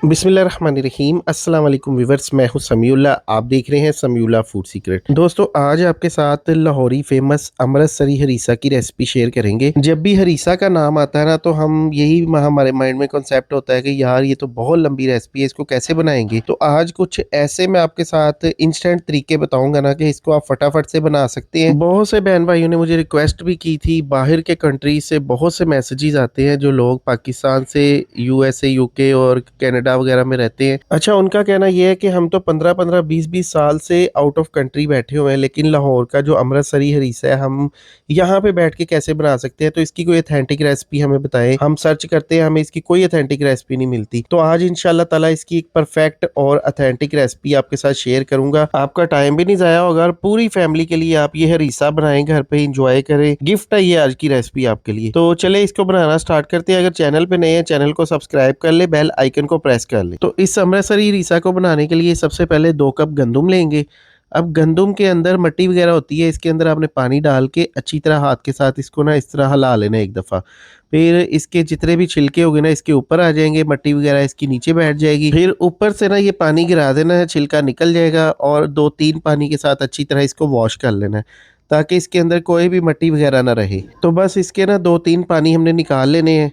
बिस्मिल्लाहिर्रहमानिर्रहीम अस्सलाम वालेकुम व्यूअर्स, मैं हूं समीउल्लाह। आप देख रहे हैं समीउल्लाह फूड सीक्रेट। दोस्तों, आज आपके साथ लाहौरी फेमस अमृतसरी हरीसा की रेसिपी शेयर करेंगे। जब भी हरीसा का नाम आता है ना, तो हम यही हमारे माइंड में कॉन्सेप्ट होता है कि यार ये तो बहुत लंबी रेसिपी है, इसको कैसे बनाएंगे। तो आज कुछ ऐसे मैं आपके साथ इंस्टेंट तरीके बताऊंगा ना कि इसको आप फटाफट से बना सकते हैं। बहुत से बहन भाइयों ने मुझे रिक्वेस्ट भी की थी, बाहर के कंट्री से बहुत से मैसेजेस आते हैं, जो लोग पाकिस्तान से यूएसए, यूके और कनाडा वगैरह में रहते हैं। अच्छा, उनका कहना यह है कि हम तो 15-15, 20-20 साल से आउट ऑफ कंट्री बैठे हुए हैं, लेकिन लाहौर का जो अमृतसरी हरीसा है, हम यहाँ पे बैठ के कैसे बना सकते हैं। तो इसकी कोई अथेंटिक रेसिपी हमें बताएं। हम सर्च करते हैं, हमें इसकी कोई अथेंटिक रेसिपी नहीं मिलती। तो आज इंशाल्लाह ताला इसकी एक परफेक्ट और अथेंटिक रेसिपी आपके साथ शेयर करूंगा। आपका टाइम भी नहीं जाया होगा और पूरी फैमिली के लिए आप ये हरीसा बनाएं, घर पे इंजॉय करें। गिफ्ट है ये आज की रेसिपी आपके लिए। तो चले इसको बनाना स्टार्ट करते हैं। अगर चैनल पे नए हैं, चैनल को सब्सक्राइब कर ले, बेल आइकन को प्रेस कर ले। तो इस अमृतसरी हरीसा को बनाने के लिए सबसे पहले 2 कप गंदुम लेंगे। अब गंदुम के अंदर मट्टी वगैरह होती है, इसके अंदर आपने पानी डाल के अच्छी तरह हाथ के साथ इसको ना इस तरह हिला लेना एक दफ़ा। फिर इसके जितने भी छिलके होंगे ना, इसके ऊपर आ जाएंगे, मट्टी वगैरह इसकी नीचे बैठ जाएगी। फिर ऊपर से ना ये पानी गिरा देना है, छिलका निकल जाएगा और 2-3 पानी के साथ अच्छी तरह इसको वॉश कर लेना है, ताकि इसके अंदर कोई भी मट्टी वगैरह ना रहे। तो बस इसके ना 2-3 पानी हमने निकाल लेने हैं।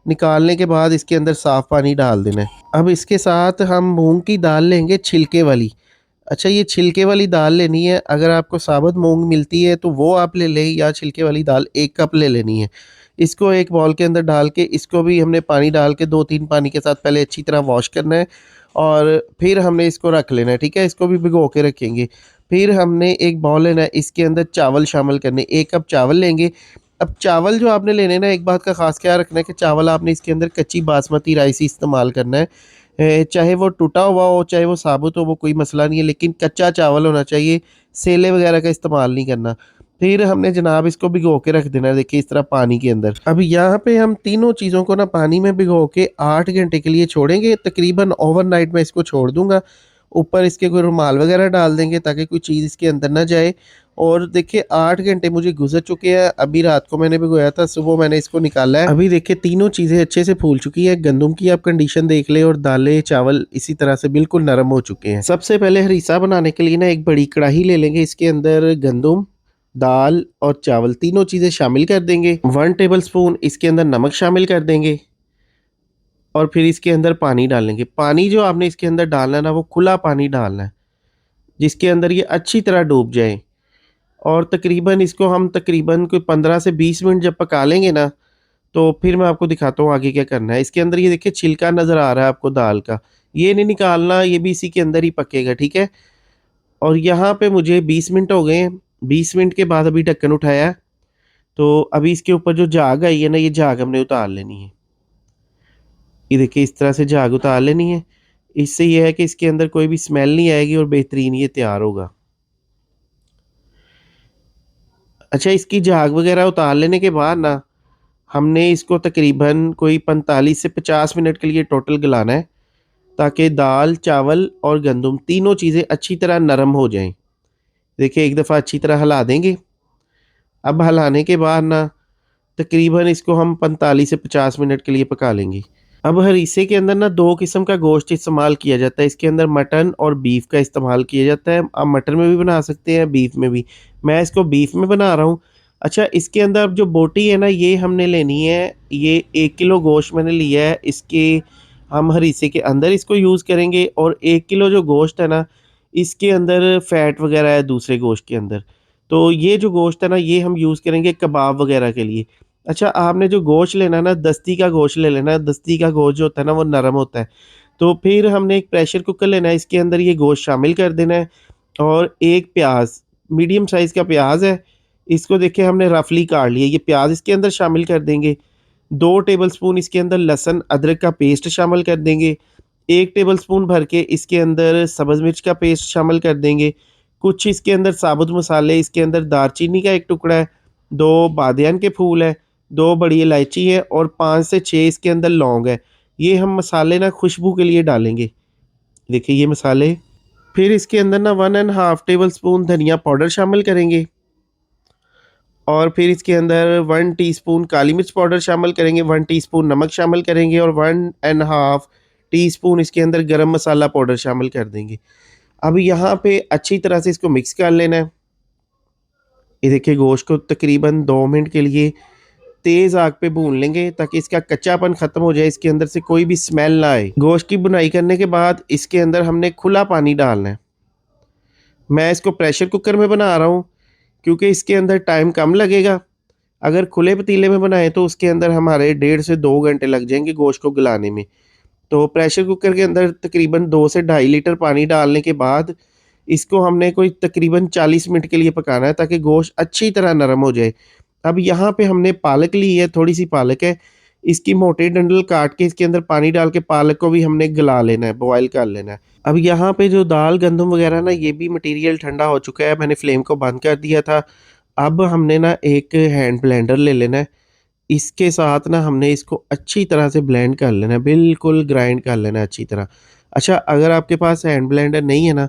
निकालने के बाद इसके अंदर साफ़ पानी डाल देना है। अब इसके साथ हम मूँग की दाल लेंगे, छिलके वाली। अच्छा, ये छिलके वाली दाल लेनी है। अगर आपको साबुत मूँग मिलती है तो वो आप ले लें, या छिलके वाली दाल 1 कप ले लेनी है। इसको एक बाउल के अंदर डाल के इसको भी हमने पानी डाल के 2-3 पानी के साथ पहले अच्छी तरह वॉश करना है और फिर हमने इसको रख लेना है, ठीक है? इसको भी भिगो के रखेंगे। फिर हमने एक बाउल लेना है, इसके अंदर चावल शामिल करने, 1 कप चावल लेंगे। अब चावल जो आपने लेने ना, एक बात का ख़ास ख्याल रखना है कि चावल आपने इसके अंदर कच्ची बासमती राइस ही इस्तेमाल करना है। चाहे वो टूटा हुआ हो, चाहे वो साबुत हो, वो कोई मसला नहीं है, लेकिन कच्चा चावल होना चाहिए। सेले वगैरह का इस्तेमाल नहीं करना। फिर हमने जनाब इसको भिगो के रख देना है, देखिए इस तरह पानी के अंदर। अब यहाँ पे हम तीनों चीज़ों को ना पानी में भिगो के 8 घंटे के लिए छोड़ेंगे। तकरीबन ओवरनाइट में इसको छोड़ दूंगा। ऊपर इसके कोई रुमाल वगैरह डाल देंगे ताकि कोई चीज़ इसके अंदर ना जाए। और देखिए 8 घंटे मुझे गुजर चुके हैं। अभी रात को मैंने भिगोया था, सुबह मैंने इसको निकाला है। अभी देखिए तीनों चीज़ें अच्छे से फूल चुकी है। गंदम की आप कंडीशन देख ले, और दालें चावल इसी तरह से बिल्कुल नरम हो चुके हैं। सबसे पहले हरीसा बनाने के लिए ना एक बड़ी कढ़ाई ले लेंगे। इसके अंदर गंदम, दाल और चावल तीनों चीज़ें शामिल कर देंगे। 1 टेबल स्पून इसके अंदर नमक शामिल कर देंगे और फिर इसके अंदर पानी डालेंगे। पानी जो आपने इसके अंदर डालना है ना, वो खुला पानी डालना है, जिसके अंदर ये अच्छी तरह डूब जाए। और तकरीबन इसको हम तकरीबन कोई 15 से 20 मिनट जब पका लेंगे ना, तो फिर मैं आपको दिखाता हूँ आगे क्या करना है। इसके अंदर ये देखिए छिलका नज़र आ रहा है आपको दाल का, ये नहीं निकालना, ये भी इसी के अंदर ही पकेगा, ठीक है? और यहाँ पे मुझे 20 मिनट हो गए हैं। 20 मिनट के बाद अभी ढक्कन उठाया, तो अभी इसके ऊपर जो झाग आई है ना, ये झाग हमने उतार लेनी है। ये देखिए इस तरह से झाग उतार लेनी है। इससे ये है कि इसके अंदर कोई भी स्मेल नहीं आएगी और बेहतरीन ये तैयार होगा। अच्छा, इसकी झाग वगैरह उतार लेने के बाद ना, हमने इसको तकरीबन कोई 45 से 50 मिनट के लिए टोटल गलाना है, ताकि दाल, चावल और गंदम तीनों चीज़ें अच्छी तरह नरम हो जाएँ। देखिए एक दफ़ा अच्छी तरह हिला देंगे। अब हिलाने के बाद ना, तकरीबन इसको हम 45 से 50 मिनट के लिए पका लेंगे। अब हरीसे के अंदर ना 2 किस्म का गोश्त इस्तेमाल किया जाता है। इसके अंदर मटन और बीफ का इस्तेमाल किया जाता है। आप मटन में भी बना सकते हैं, बीफ में भी। मैं इसको बीफ में बना रहा हूँ। अच्छा, इसके अंदर जो बोटी है ना, ये हमने लेनी है। ये 1 किलो गोश्त मैंने लिया है। इसके हम हरीसे के अंदर इसको यूज़ करेंगे, और 1 किलो जो गोश्त है ना, इसके अंदर फ़ैट वगैरह है दूसरे गोश्त के अंदर। तो ये जो गोश्त है ना, ये हम यूज़ करेंगे कबाब वगैरह के लिए। अच्छा, आपने जो गोश्त लेना है ना, दस्ती का गोश्त ले लेना है। दस्ती का गोश्त जो होता है ना, वो नरम होता है। तो फिर हमने एक प्रेशर कुकर लेना है, इसके अंदर ये गोश्त शामिल कर देना है। और 1 प्याज़, मीडियम साइज़ का प्याज़ है, इसको देखिए हमने रफली काट लिया। ये प्याज़ इसके अंदर शामिल कर देंगे। 2 टेबलस्पून इसके अंदर लहसुन अदरक का पेस्ट शामिल कर देंगे। 1 टेबलस्पून भर के इसके अंदर सब्ज़ मिर्च का पेस्ट शामिल कर देंगे। कुछ इसके अंदर साबुत मसाले, इसके अंदर दालचीनी का 1 टुकड़ा है, 2 बादियान के फूल हैं, 2 बड़ी इलायची है और 5 से 6 इसके अंदर लौंग है। ये हम मसाले ना खुशबू के लिए डालेंगे। देखिए ये मसाले। फिर इसके अंदर ना 1 एंड हाफ टेबल स्पून धनिया पाउडर शामिल करेंगे, और फिर इसके अंदर 1 टीस्पून काली मिर्च पाउडर शामिल करेंगे, 1 टीस्पून नमक शामिल करेंगे और 1 एंड हाफ टीस्पून इसके अंदर गरम मसाला पाउडर शामिल कर देंगे। अब यहाँ पे अच्छी तरह से इसको मिक्स कर लेना है। ये देखिए गोश्त को तकरीबन 2 मिनट के लिए तेज़ आग पे भून लेंगे ताकि इसका कच्चापन ख़त्म हो जाए, इसके अंदर से कोई भी स्मेल ना आए। गोश्त की भुनाई करने के बाद इसके अंदर हमने खुला पानी डालना है। मैं इसको प्रेशर कुकर में बना रहा हूँ क्योंकि इसके अंदर टाइम कम लगेगा। अगर खुले पतीले में बनाएँ तो उसके अंदर हमारे 1.5 से 2 घंटे लग जाएँगे गोश्त को गलाने में। तो प्रेशर कुकर के अंदर तकरीबन 2 से ढाई लीटर पानी डालने के बाद इसको हमने कोई तकरीबन 40 मिनट के लिए पकाना है ताकि गोश्त अच्छी तरह नरम हो जाए। अब यहाँ पे हमने पालक ली है, थोड़ी-सी पालक है, इसकी मोटे डंडल काट के इसके अंदर पानी डाल के पालक को भी हमने गला लेना है, बॉयल कर लेना है। अब यहाँ पे जो दाल, गंदम वगैरह ना ये भी मटीरियल ठंडा हो चुका है, मैंने फ्लेम को बंद कर दिया था। अब हमने ना एक हैंड ब्लेंडर ले लेना है, इसके साथ ना हमने इसको अच्छी तरह से ब्लेंड कर लेना है, बिल्कुल ग्राइंड कर लेना है अच्छी तरह। अच्छा, अगर आपके पास हैंड ब्लेंडर नहीं है ना,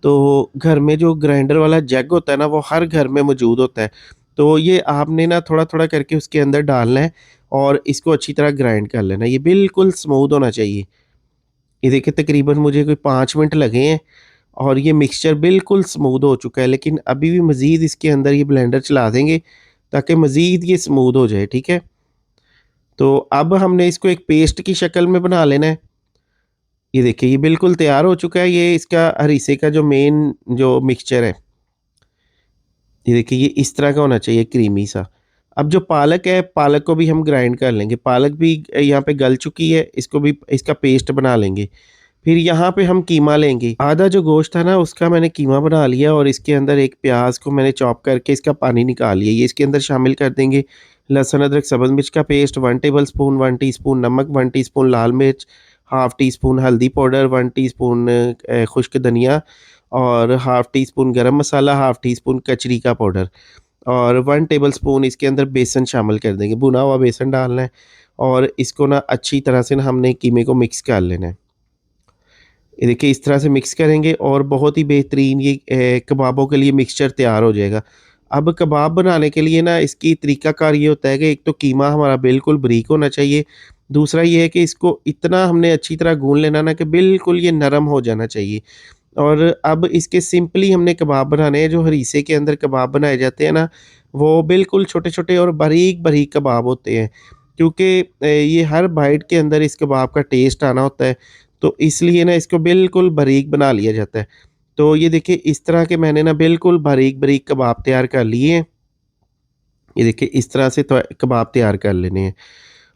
तो घर में जो ग्राइंडर वाला जग होता है ना, वो हर घर में मौजूद होता है। तो ये आपने ना थोड़ा-थोड़ा करके उसके अंदर डालना है और इसको अच्छी तरह ग्राइंड कर लेना है। ये बिल्कुल स्मूथ होना चाहिए। ये देखिए तकरीबन मुझे कोई 5 मिनट लगे हैं और ये मिक्सचर बिल्कुल स्मूथ हो चुका है, लेकिन अभी भी मज़ीद इसके अंदर ये ब्लेंडर चला देंगे ताकि मज़ीद ये स्मूथ हो जाए, ठीक है? तो अब हमने इसको एक पेस्ट की शक्ल में बना लेना है। ये देखिए ये बिल्कुल तैयार हो चुका है, ये इसका हरीसे का जो मेन जो मिक्सचर है। ये देखिए ये इस तरह का होना चाहिए क्रीमी सा। अब जो पालक है, पालक को भी हम ग्राइंड कर लेंगे। पालक भी यहाँ पे गल चुकी है, इसको भी इसका पेस्ट बना लेंगे। फिर यहाँ पे हम कीमा लेंगे। आधा जो गोश्त था ना उसका मैंने कीमा बना लिया और इसके अंदर एक प्याज को मैंने चॉप करके इसका पानी निकाल लिया। ये इसके अंदर शामिल कर देंगे। लहसुन, अदरक, सब्ज़ मिर्च का पेस्ट 1 टेबलस्पून, 1 टीस्पून नमक, 1 टीस्पून लाल मिर्च, हाफ़ टी स्पून हल्दी पाउडर, 1 टीस्पून खुश्क धनिया और हाफ़ टी स्पून गरम मसाला, हाफ़ टी स्पून कचरी का पाउडर और 1 टेबलस्पून इसके अंदर बेसन शामिल कर देंगे। भुना हुआ बेसन डालना है और इसको ना अच्छी तरह से ना हमने कीमे को मिक्स कर लेना है। ये देखिए इस तरह से मिक्स करेंगे और बहुत ही बेहतरीन ये कबाबों के लिए मिक्सचर तैयार हो जाएगा। अब कबाब बनाने के लिए ना इसकी तरीकाकार ये होता है कि एक तो कीमा हमारा बिल्कुल बारीक होना चाहिए, दूसरा ये है कि इसको इतना हमने अच्छी तरह गूँध लेना ना कि बिल्कुल ये नरम हो जाना चाहिए। और अब इसके सिंपली हमने कबाब बनाने हैं, जो हरीसे के अंदर कबाब बनाए जाते हैं ना, वो बिल्कुल छोटे-छोटे और बारीक-बारीक कबाब होते हैं। क्योंकि ये हर बाइट के अंदर इस कबाब का टेस्ट आना होता है, तो इसलिए ना इसको बिल्कुल बारीक बना लिया जाता है। तो ये देखिए इस तरह के मैंने ना बिल्कुल बारीक-बारीक कबाब तैयार कर लिए हैं। ये देखिए इस तरह से तो कबाब तैयार कर लेने हैं।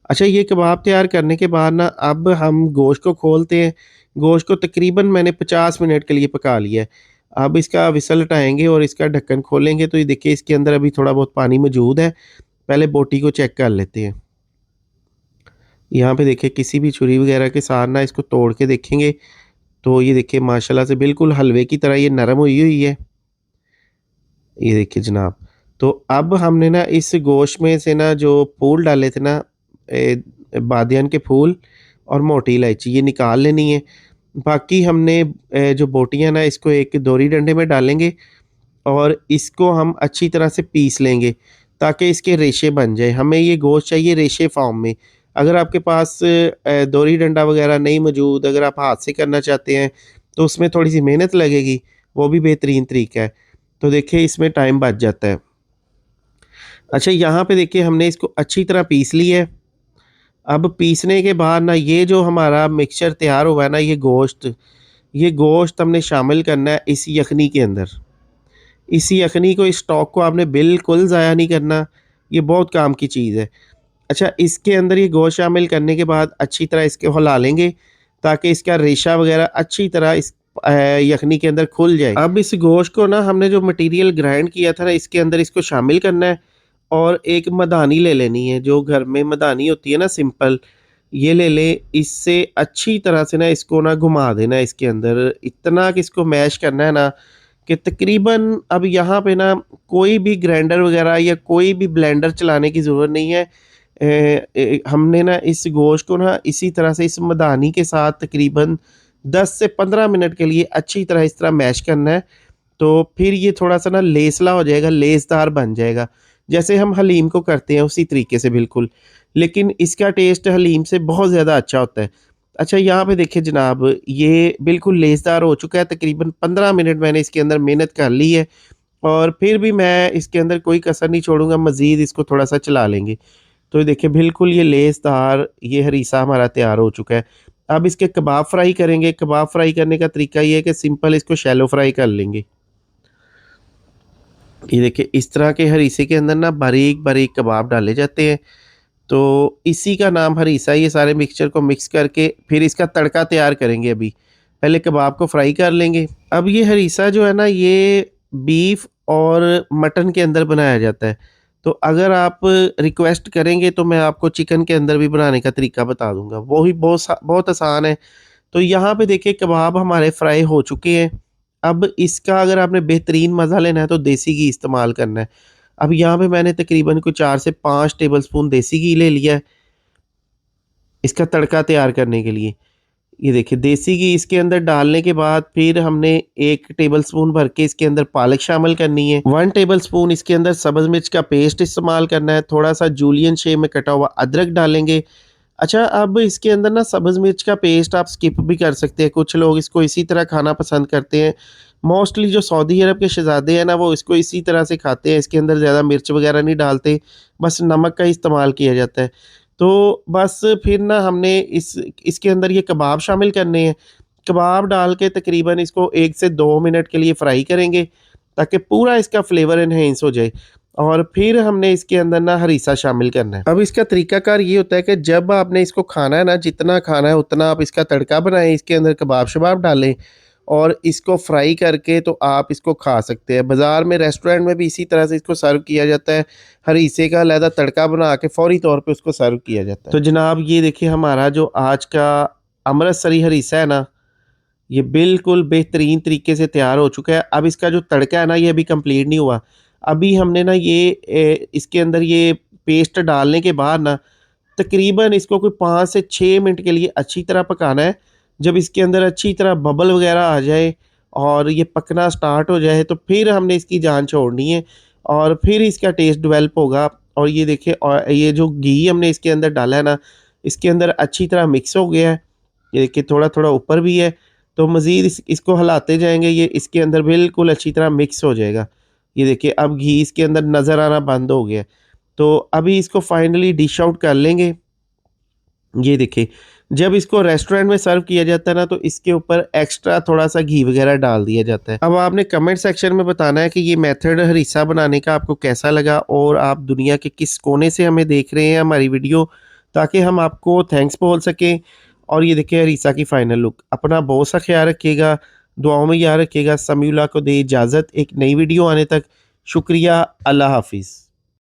अच्छा, ये कबाब तैयार करने के बाद ना अब हम गोश्त को खोलते हैं। गोश्त को तकरीबन मैंने 50 मिनट के लिए पका लिया है। अब इसका व्हिसल हटाएँगे और इसका ढक्कन खोलेंगे तो ये देखिए इसके अंदर अभी थोड़ा बहुत पानी मौजूद है। पहले बोटी को चेक कर लेते हैं। यहाँ पे देखिए किसी भी छुरी वगैरह के साथ ना इसको तोड़ के देखेंगे तो ये देखिए माशाल्लाह से बिल्कुल हलवे की तरह ये नरम हुई हुई है। ये देखिए जनाब, तो अब हमने ना इस गोश्त में से ना जो फूल डाले थे ना, बादियान के फूल और मोटी इलायची ये निकाल लेनी है। बाकी हमने जो बोटियाँ ना इसको एक दोहरी डंडे में डालेंगे और इसको हम अच्छी तरह से पीस लेंगे ताकि इसके रेशे बन जाए। हमें ये गोश्त चाहिए रेशे फ़ॉर्म में। अगर आपके पास दोहरी डंडा वगैरह नहीं मौजूद, अगर आप हाथ से करना चाहते हैं तो उसमें थोड़ी-सी मेहनत लगेगी, वो भी बेहतरीन तरीका है। तो देखिए इसमें टाइम बच जाता है। अच्छा, यहाँ पे देखिए हमने इसको अच्छी तरह पीस लिया है। अब पीसने के बाद ना ये जो हमारा मिक्सचर तैयार हुआ है ना, ये गोश्त हमने शामिल करना है इस यखनी के अंदर। इस यखनी को, इस स्टॉक को आपने बिल्कुल ज़ाया नहीं करना, ये बहुत काम की चीज़ है। अच्छा, इसके अंदर ये गोश्त शामिल करने के बाद अच्छी तरह इसको हिला लेंगे ताकि इसका रेशा वगैरह अच्छी तरह इस यखनी के अंदर खुल जाए। अब इस गोश्त को ना हमने जो मटीरियल ग्राइंड किया था ना इसके अंदर इसको शामिल करना है और एक मदानी ले लेनी है, जो घर में मदानी होती है ना सिंपल, ये ले लें। इससे अच्छी तरह से ना इसको ना घुमा देना है इसके अंदर, इतना कि इसको मैश करना है ना कि तकरीबन अब यहाँ पे ना कोई भी ग्राइंडर वगैरह या कोई भी ब्लेंडर चलाने की ज़रूरत नहीं है। हमने ना इस गोश्त को ना इसी तरह से इस मदानी के साथ तकरीबन 10 से 15 मिनट के लिए अच्छी तरह इस तरह मैश करना है। तो फिर ये थोड़ा-सा ना लेसला हो जाएगा, लेसदार बन जाएगा। जैसे हम हलीम को करते हैं उसी तरीके से बिल्कुल। लेकिन इसका टेस्ट हलीम से बहुत ज़्यादा अच्छा होता है। अच्छा, यहाँ पे देखिए जनाब, ये बिल्कुल लेसदार हो चुका है। तकरीबन 15 मिनट मैंने इसके अंदर मेहनत कर ली है और फिर भी मैं इसके अंदर कोई कसर नहीं छोड़ूँगा, मज़ीद इसको थोड़ा-सा चला लेंगे। तो ये देखिए बिल्कुल ये लेसदार ये हरीसा हमारा तैयार हो चुका है। अब इसके कबाब फ्राई करेंगे। कबाब फ्राई करने का तरीका ये है कि सिंपल इसको शैलो फ्राई कर लेंगे। ये देखिए इस तरह के हरीसे के अंदर ना बारीक-बारीक कबाब डाले जाते हैं। तो इसी का नाम हरीसा। ये सारे मिक्सचर को मिक्स करके फिर इसका तड़का तैयार करेंगे अभी। पहले कबाब को फ्राई कर लेंगे। अब ये हरीसा जो है ना, ये बीफ और मटन के अंदर बनाया जाता है। तो अगर आप रिक्वेस्ट करेंगे तो मैं आपको चिकन के अंदर भी बनाने का तरीका बता दूँगा। वो भी बहुत आसान है। तो यहाँ पे देखिए कबाब हमारे फ्राई हो चुके हैं। अब इसका अगर आपने बेहतरीन मज़ा लेना है तो देसी घी इस्तेमाल करना है। अब यहाँ पे मैंने तकरीबन कोई 4 से 5 टेबलस्पून देसी घी ले लिया है, इसका तड़का तैयार करने के लिए। ये देखिए देसी घी इसके अंदर डालने के बाद फिर हमने 1 टेबलस्पून भर के इसके अंदर पालक शामिल करनी है। 1 टेबलस्पून इसके अंदर सब्ज़ मिर्च का पेस्ट इस्तेमाल करना है। थोड़ा-सा जूलियन शेप में कटा हुआ अदरक डालेंगे। अच्छा, अब इसके अंदर ना सब्ज़ मिर्च का पेस्ट आप स्किप भी कर सकते हैं। कुछ लोग इसको इसी तरह खाना पसंद करते हैं। मोस्टली जो सऊदी अरब के शहज़ादे हैं ना, वो इसको इसी तरह से खाते हैं। इसके अंदर ज़्यादा मिर्च वग़ैरह नहीं डालते, बस नमक का इस्तेमाल किया जाता है। तो बस फिर ना हमने इसके अंदर ये कबाब शामिल करने हैं। कबाब डाल के तकरीबन इसको 1 से 2 मिनट के लिए फ्राई करेंगे, ताकि पूरा इसका फ्लेवर एनहांस हो जाए। और फिर हमने इसके अंदर ना हरीसा शामिल करना है। अब इसका तरीकाकार ये होता है कि जब आपने इसको खाना है ना, जितना खाना है उतना आप इसका तड़का बनाएँ, इसके अंदर कबाब-शबाब डालें और इसको फ्राई करके तो आप इसको खा सकते हैं। बाज़ार में, रेस्टोरेंट में भी इसी तरह से इसको सर्व किया जाता है। हरीसे का अलहदा तड़का बना के फ़ौरी तौर पे उसको सर्व किया जाता है। तो जनाब ये देखिए हमारा जो आज का अमृतसरी हरीसा है ना, ये बिल्कुल बेहतरीन तरीके से तैयार हो चुका है। अब इसका जो तड़का है ना, ये अभी कंप्लीट नहीं हुआ। अभी हमने ना ये इसके अंदर ये पेस्ट डालने के बाद ना तकरीबन इसको कोई 5 से 6 मिनट के लिए अच्छी तरह पकाना है। जब इसके अंदर अच्छी तरह बबल वग़ैरह आ जाए और ये पकना स्टार्ट हो जाए, तो फिर हमने इसकी जान छोड़नी है और फिर इसका टेस्ट डेवलप होगा। और ये देखिए, और ये जो घी हमने इसके अंदर डाला है ना, इसके अंदर अच्छी तरह मिक्स हो गया है। ये देखिए थोड़ा-थोड़ा ऊपर भी है, तो मज़ीद इसको हिलाते जाएँगे, ये इसके अंदर बिल्कुल अच्छी तरह मिक्स हो जाएगा। ये देखिए अब घी इसके अंदर नज़र आना बंद हो गया है। तो अभी इसको फाइनली डिश आउट कर लेंगे। ये देखिए, जब इसको रेस्टोरेंट में सर्व किया जाता है ना, तो इसके ऊपर एक्स्ट्रा थोड़ा-सा घी वगैरह डाल दिया जाता है। अब आपने कमेंट सेक्शन में बताना है कि ये मेथड हरीसा बनाने का आपको कैसा लगा और आप दुनिया के किस कोने से हमें देख रहे हैं हमारी वीडियो, ताकि हम आपको थैंक्स बोल सकें। और ये देखिए हरीसा की फाइनल लुक। अपना बहुत सा ख्याल रखिएगा, दुआओं में याद रखिएगा। समीउल्लाह को दें इजाज़त एक नई वीडियो आने तक। शुक्रिया, अल्लाह हाफ़िज़।